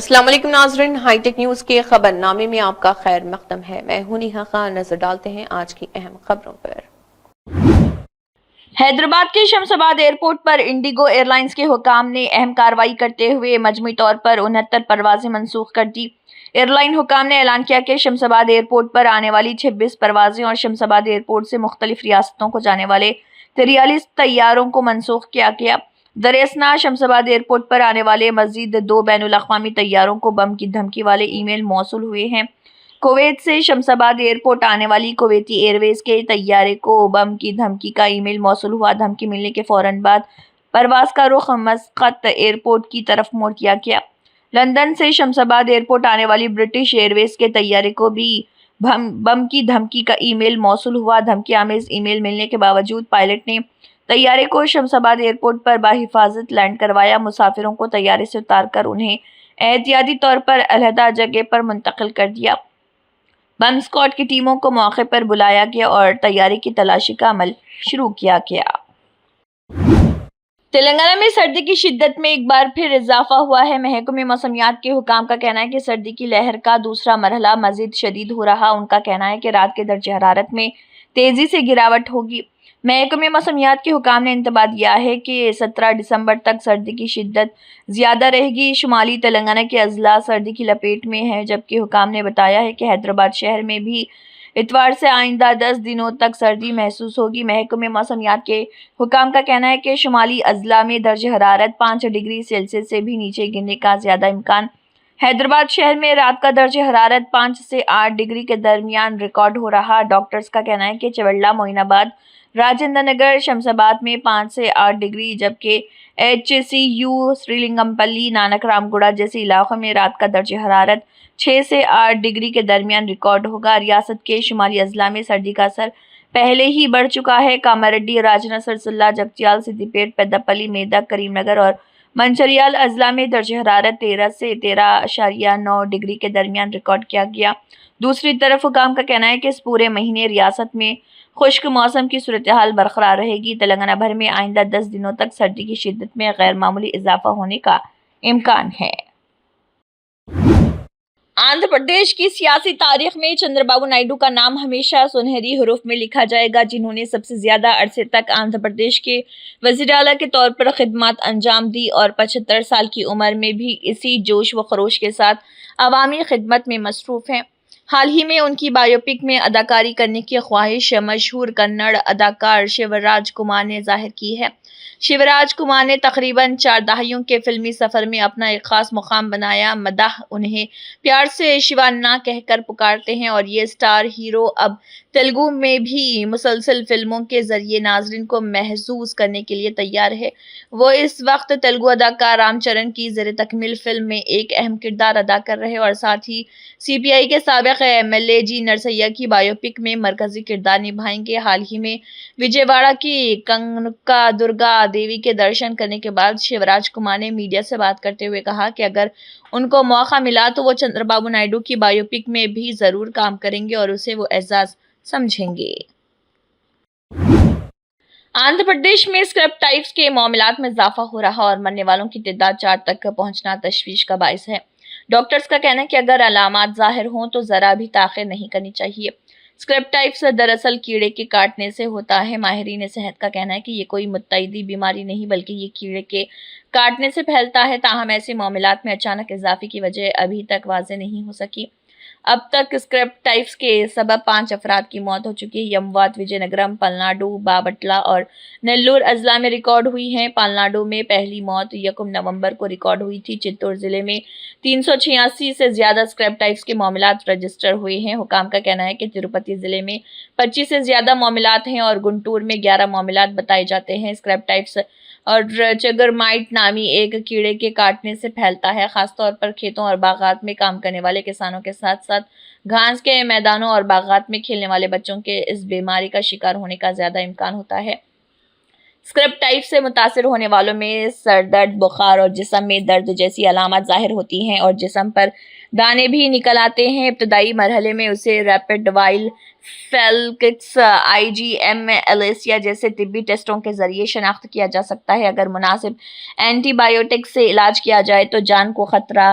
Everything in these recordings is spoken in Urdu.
السلام علیکم ناظرین، ہائی ٹیک نیوز کے خبر نامے میں آپ کا خیر مقدم ہے۔ میں ہوں نیہا خان۔ نظر ڈالتے ہیں آج کی اہم خبروں پر۔ حیدرآباد کے شمس آباد ایئرپورٹ پر انڈیگو ایئر لائنز کے حکام نے اہم کارروائی کرتے ہوئے مجموعی طور پر 69 پروازیں منسوخ کر دی۔ ایئر لائن حکام نے اعلان کیا کہ شمس آباد ایئرپورٹ پر آنے والی 26 پروازیں اور شمس آباد ایئرپورٹ سے مختلف ریاستوں کو جانے والے 43 طیاروں کو منسوخ کیا گیا۔ در اثنا شمس آباد ایئرپورٹ پر آنے والے مزید 2 بین الاقوامی طیاروں کو بم کی دھمکی والے ای میل موصول ہوئے ہیں۔ کویت سے شمس آباد ایئرپورٹ آنے والی کویتی ایئر ویز کے طیارے کو بم کی دھمکی کا ای میل موصول ہوا۔ دھمکی ملنے کے فوراً بعد پرواز کا رخ مسقط ایئرپورٹ کی طرف موڑ دیا گیا۔ لندن سے شمس آباد ایئرپورٹ آنے والی برٹش ایئر ویز کے طیارے کو بھی بم کی دھمکی کا ای میل موصول ہوا۔ دھمکی آمیز ای میل ملنے کے باوجود پائلٹ نے طیارے کو شمس آباد ایئرپورٹ پر بحفاظت لینڈ کروایا۔ مسافروں کو طیارے سے اتار کر انہیں احتیاطی طور پر علیحدہ جگہ پر منتقل کر دیا۔ بم اسکواڈ کی ٹیموں کو موقع پر بلایا گیا اور طیارے کی تلاشی کا عمل شروع کیا گیا۔ تلنگانہ میں سردی کی شدت میں ایک بار پھر اضافہ ہوا ہے۔ محکمہ موسمیات کے حکام کا کہنا ہے کہ سردی کی لہر کا دوسرا مرحلہ مزید شدید ہو رہا۔ ان کا کہنا ہے کہ رات کے درجہ حرارت میں تیزی سے گراوٹ ہوگی۔ محکمہ موسمیات کے حکام نے انتباہ دیا ہے کہ 17 دسمبر تک سردی کی شدت زیادہ رہے گی۔ شمالی تلنگانہ کے اضلاع سردی کی لپیٹ میں ہیں، جبکہ حکام نے بتایا ہے کہ حیدرآباد شہر میں بھی اتوار سے آئندہ 10 دنوں تک سردی محسوس ہوگی۔ محکمہ موسمیات کے حکام کا کہنا ہے کہ شمالی اضلاع میں درجہ حرارت 5 ڈگری سیلسیس سے بھی نیچے گرنے کا زیادہ امکان۔ حیدرآباد شہر میں رات کا درجہ حرارت 5 سے 8 ڈگری کے درمیان ریکارڈ ہو رہا۔ ڈاکٹرز کا کہنا ہے کہ چوڑلہ، معین آباد، راجندر نگر، شمس آباد میں 5 سے 8 ڈگری، جبکہ HCU، سریلنگم پلی، نانک رام گوڑا جیسے علاقوں میں رات کا درجہ حرارت 6 سے 8 ڈگری کے درمیان ریکارڈ ہوگا۔ ریاست کے شمالی اضلاع میں سردی کا اثر پہلے ہی بڑھ چکا ہے۔ کاماریڈی، راجنا سرسلہ، جگتیال، سدی پیٹ، پیداپلی، میدک، کریم نگر اور منچریال اضلاع میں درجہ حرارت 13 سے 13.9 ڈگری کے درمیان ریکارڈ کیا گیا۔ دوسری طرف حکام کا کہنا ہے کہ اس پورے مہینے ریاست میں خشک موسم کی صورتحال برقرار رہے گی۔ تلنگانہ بھر میں آئندہ 10 دنوں تک سردی کی شدت میں غیر معمولی اضافہ ہونے کا امکان ہے۔ آندھرا پردیش کی سیاسی تاریخ میں چندرا بابو نائیڈو کا نام ہمیشہ سنہری حروف میں لکھا جائے گا، جنہوں نے سب سے زیادہ عرصے تک آندھرا پردیش کے وزیر اعلیٰ کے طور پر خدمات انجام دی اور 75 سال کی عمر میں بھی اسی جوش و خروش کے ساتھ عوامی خدمت میں مصروف ہیں۔ حال ہی میں ان کی بایوپک میں اداکاری کرنے کی خواہش مشہور کنڑ اداکار شیوراج کمار نے ظاہر کی ہے۔ شیوراج کمار نے تقریباً 4 دہائیوں کے فلمی سفر میں اپنا ایک خاص مقام بنایا۔ مداح انہیں پیار سے شیوانا کہہ کر پکارتے ہیں اور یہ سٹار ہیرو اب تیلگو میں بھی مسلسل فلموں کے ذریعے ناظرین کو محظوظ کرنے کے لیے تیار ہے۔ وہ اس وقت تیلگو اداکار رام چرن کی زیر تکمیل فلم میں ایک اہم کردار ادا کر رہے اور ساتھ ہی CPI کے سابق MLA جی نرسیا کی بایوپک میں مرکزی کردار نبھائیں گے۔ حال ہی میں وجے واڑہ کی کنکا درگا دیوی کے درشن کرنے کے بعد شیوراج کمار نے میڈیا سے بات کرتے ہوئے کہا کہ اگر ان کو موقع ملا تو وہ چندرا بابو نائیڈو کی بایوپک میں بھی ضرور کام کریں گے اور اسے وہ اعزاز سمجھیں گے۔ آندھرا پردیش میں اسکرب ٹائفس کے معاملات میں اضافہ ہو رہا اور مرنے والوں کی تعداد 4 تک پہنچنا تشویش کا باعث ہے۔ ڈاکٹرز کا کہنا ہے کہ اگر علامات ظاہر ہوں تو ذرا بھی تاخیر نہیں کرنی چاہیے۔ اسکرب ٹائفس دراصل کیڑے کے کاٹنے سے ہوتا ہے۔ ماہرین صحت کا کہنا ہے کہ یہ کوئی متعدی بیماری نہیں بلکہ یہ کیڑے کے کاٹنے سے پھیلتا ہے، تاہم ایسے معاملات میں اچانک اضافے کی وجہ ابھی تک واضح نہیں ہو سکی۔ اب تک اسکرب ٹائفس کے سبب 5 افراد کی موت ہو چکی ہے۔ یہ اموات وجے نگرم، پلناڈو، بابٹلہ اور نیلور اضلاع میں ریکارڈ ہوئی ہیں۔ پلناڈو میں پہلی موت 1 نومبر کو ریکارڈ ہوئی تھی۔ چتور ضلع میں 386 سے زیادہ اسکرب ٹائفس کے معاملات رجسٹر ہوئے ہیں۔ حکام کا کہنا ہے کہ تروپتی ضلع میں 25 سے زیادہ معاملات ہیں اور گنٹور میں 11 معاملات بتائے جاتے ہیں۔ اسکرب ٹائفس اور چگر مائٹ نامی ایک کیڑے کے کاٹنے سے پھیلتا ہے۔ خاص طور پر کھیتوں اور باغات میں کام کرنے والے کسانوں کے ساتھ ساتھ گھاس کے میدانوں اور باغات میں کھیلنے والے بچوں کے اس بیماری کا شکار ہونے کا زیادہ امکان ہوتا ہے۔ اسکرب ٹائفس سے متاثر ہونے والوں میں سر درد، بخار اور جسم میں درد جیسی علامات ظاہر ہوتی ہیں اور جسم پر دانے بھی نکل آتے ہیں۔ ابتدائی مرحلے میں اسے rapid while Felix IgM Alicia جیسے طبی ٹیسٹوں کے ذریعے شناخت کیا جا سکتا ہے۔ اگر مناسب اینٹی بایوٹک سے علاج کیا جائے تو جان کو خطرہ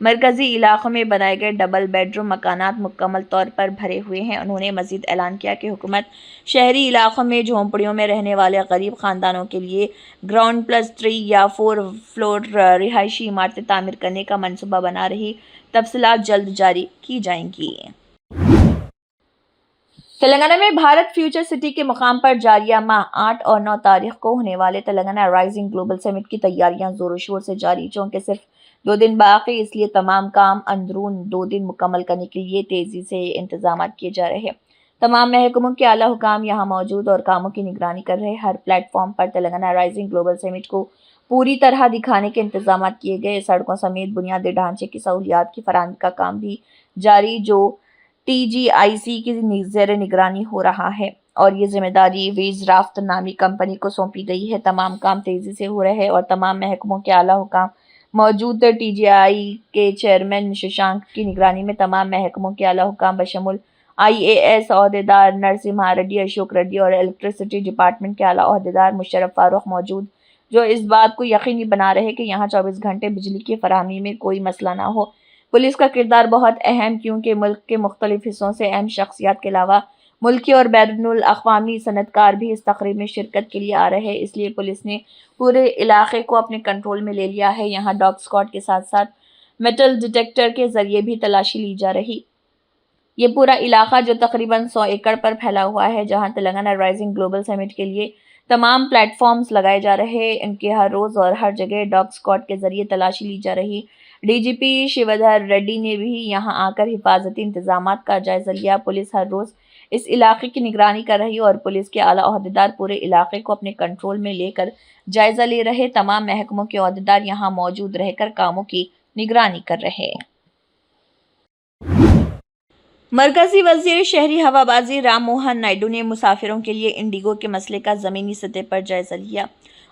مرکزی علاقوں میں بنائے گئے ڈبل بیڈ روم مکانات مکمل طور پر بھرے ہوئے ہیں۔ انہوں نے مزید اعلان کیا کہ حکومت شہری علاقوں میں جھونپڑیوں میں رہنے والے غریب خاندانوں کے لیے گراؤنڈ +3 یا 4 فلور رہائشی عمارتیں تعمیر کرنے کا منصوبہ بنا رہی، تفصیلات جلد جاری کی جائیں گی۔ تلنگانہ میں بھارت فیوچر سٹی کے مقام پر جاریہ ماہ 8 اور 9 تاریخ کو ہونے والے تلنگانہ رائزنگ گلوبل سمٹ کی تیاریاں زور و شور سے جاری، چونکہ صرف 2 دن باقی، اس لیے تمام کام اندرون 2 دن مکمل کرنے کے لیے تیزی سے انتظامات کیے جا رہے ہیں۔ تمام محکموں کے اعلیٰ حکام یہاں موجود اور کاموں کی نگرانی کر رہے۔ ہر پلیٹ فارم پر تلنگانہ رائزنگ گلوبل سمٹ کو پوری طرح دکھانے کے انتظامات کیے گئے۔ سڑکوں سمیت بنیادی ڈھانچے کی سہولیات کی فراہمی کا کام بھی جاری، جو TGIC کی زیر نگرانی ہو رہا ہے، اور یہ ذمہ داری ویزرافت نامی کمپنی کو سونپی گئی ہے۔ تمام کام تیزی سے ہو رہے ہیں اور تمام محکموں کے اعلیٰ حکام موجود۔ TGI کے چیئرمین ششانک کی نگرانی میں تمام محکموں کے اعلیٰ حکام بشمول IAS عہدیدار نرسمہا ریڈی، اشوک ریڈی اور الیکٹریسٹی ڈپارٹمنٹ کے اعلیٰ عہدیدار مشرف فاروق موجود، جو اس بات کو یقینی بنا رہے کہ یہاں 24 گھنٹے بجلی کی فراہمی میں کوئی مسئلہ نہ ہو۔ پولیس کا کردار بہت اہم، کیونکہ ملک کے مختلف حصوں سے اہم شخصیات کے علاوہ ملکی اور بین الاقوامی صنعت کار بھی اس تقریب میں شرکت کے لیے آ رہے ہیں، اس لیے پولیس نے پورے علاقے کو اپنے کنٹرول میں لے لیا ہے۔ یہاں ڈاگ اسکواڈ کے ساتھ ساتھ میٹل ڈیٹیکٹر کے ذریعے بھی تلاشی لی جا رہی۔ یہ پورا علاقہ جو تقریباً 100 ایکڑ پر پھیلا ہوا ہے، جہاں تلنگانہ رائزنگ گلوبل سمٹ کے لیے تمام پلیٹ فارمز لگائے جا رہے، ان کے ہر روز اور ہر جگہ ڈاگ اسکواڈ کے ذریعے تلاشی لی جا رہی۔ DGP شیودھر ریڈی نے بھی یہاں آ کر حفاظتی انتظامات کا جائزہ لیا۔ پولیس ہر روز اس علاقے کی نگرانی کر رہی اور پولیس کے اعلیٰ عہدیدار پورے علاقے کو اپنے کنٹرول میں لے کر جائزہ لے رہے۔ تمام محکموں کے عہدیدار یہاں موجود رہ کر کاموں کی نگرانی کر رہے۔ مرکزی وزیر شہری ہوابازی رام موہن نائیڈو نے مسافروں کے لیے انڈیگو کے مسئلے کا زمینی سطح پر جائزہ لیا۔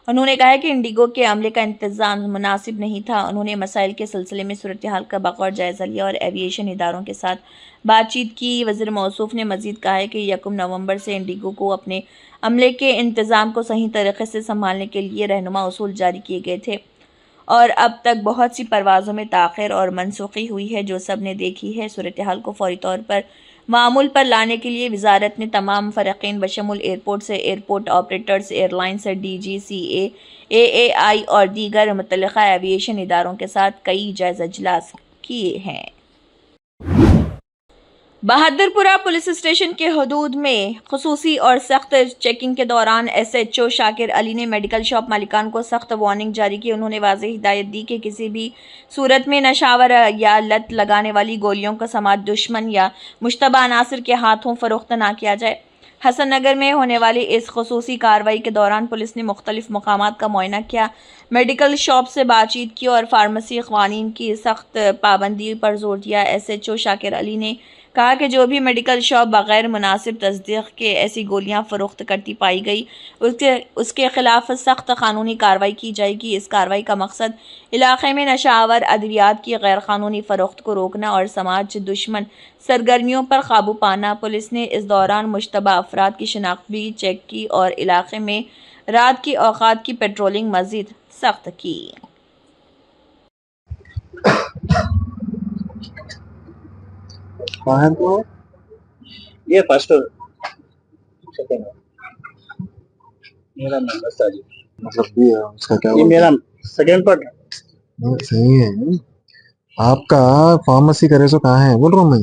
انہوں نے کہا کہ انڈیگو کے عملے کا انتظام مناسب نہیں تھا۔ انہوں نے مسائل کے سلسلے میں صورتحال کا بغور جائزہ لیا اور ایویشن اداروں کے ساتھ بات چیت کی۔ وزیر موصوف نے مزید کہا کہ 1 نومبر سے انڈیگو کو اپنے عملے کے انتظام کو صحیح طریقے سے سنبھالنے کے لیے رہنما اصول جاری کیے گئے تھے، اور اب تک بہت سی پروازوں میں تاخیر اور منسوخی ہوئی ہے، جو سب نے دیکھی ہے۔ صورتحال کو فوری طور پر معمول پر لانے کے لیے وزارت نے تمام فریقین بشمول ایئرپورٹ سے ایئرپورٹ آپریٹرز، ایئر لائن سے DGCA، AAI اور دیگر متعلقہ ایویشن اداروں کے ساتھ کئی جائزہ اجلاس کیے ہیں۔ بہادر پورہ پولیس اسٹیشن کے حدود میں خصوصی اور سخت چیکنگ کے دوران SHO شاکر علی نے میڈیکل شاپ مالکان کو سخت وارننگ جاری کی۔ انہوں نے واضح ہدایت دی کہ کسی بھی صورت میں نشاور یا لت لگانے والی گولیوں کا سماج دشمن یا مشتبہ عناصر کے ہاتھوں فروخت نہ کیا جائے۔ حسن نگر میں ہونے والی اس خصوصی کارروائی کے دوران پولیس نے مختلف مقامات کا معائنہ کیا، میڈیکل شاپ سے بات چیت کی اور فارمیسی قوانین کی سخت پابندی پر زور دیا۔ SHO شاکر علی نے کہا کہ جو بھی میڈیکل شاپ بغیر مناسب تصدیق کے ایسی گولیاں فروخت کرتی پائی گئی، اس کے خلاف سخت قانونی کارروائی کی جائے گی۔ اس کارروائی کا مقصد علاقے میں نشہ آور ادویات کی غیر قانونی فروخت کو روکنا اور سماج دشمن سرگرمیوں پر قابو پانا۔ پولیس نے اس دوران مشتبہ افراد کی شناخت بھی چیک کی اور علاقے میں رات کے اوقات کی پیٹرولنگ مزید سخت کی۔ یہ فرسٹ سیکنڈ میرا نمبر ساجد، مطلب یہ اس کا کیا یہ میرا سیکنڈ پارٹ صحیح ہے۔ آپ کا فارمیسی کرے سو کہاں ہے؟ بول رہا ہوں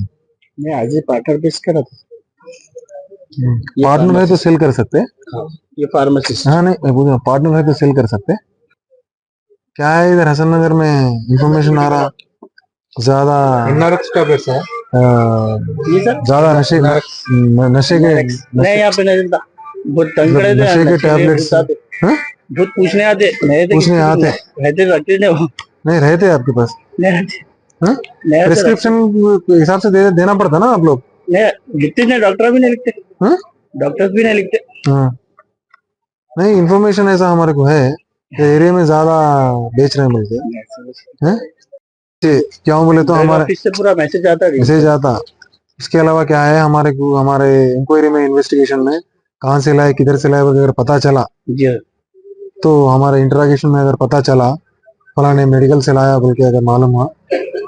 میں آج ہی پارٹنر بیس کرا تھا۔ پارٹنر ہے تو سیل کر سکتے ہیں۔ یہ فارمیسسٹ، ہاں نہیں میں بول رہا ہوں پارٹنر ہے تو سیل کر سکتے ہیں۔ کیا ہے ادھر حسن نگر میں انفارمیشن آ رہا زیادہ زیادہ نشے کے نہیں یہاں پہ نہیں ملتا، بہت تنگ کرے تھے، نشے کے ٹیبلٹس بہت پوچھنے آتے پوچھنے آتے رہتے رکھتے تھے وہ نہیں رہتے آپ کے پاس نہیں رہتے پرسکرپشن کے حساب سے دینا پڑتا نا آپ لوگ؟ لکھتے نہیں، ڈاکٹر بھی نہیں لکھتے، ڈاکٹر بھی نہیں لکھتے۔ نہیں انفارمیشن ایسا ہمارے کو ہے کہ ایریا میں زیادہ بیچ رہے ہیں ملتے کیا بولے تو ہمارے سے پورا میسج آتا۔ اس کے علاوہ کیا ہے ہمارے انکوائری میں انویسٹیگیشن میں کہاں سے لائے کدھر سے لائے اگر پتا چلا تو ہمارے انٹراگیشن میں اگر پتا چلا فلاں نے میڈیکل سے لایا بلکہ اگر معلوم ہوا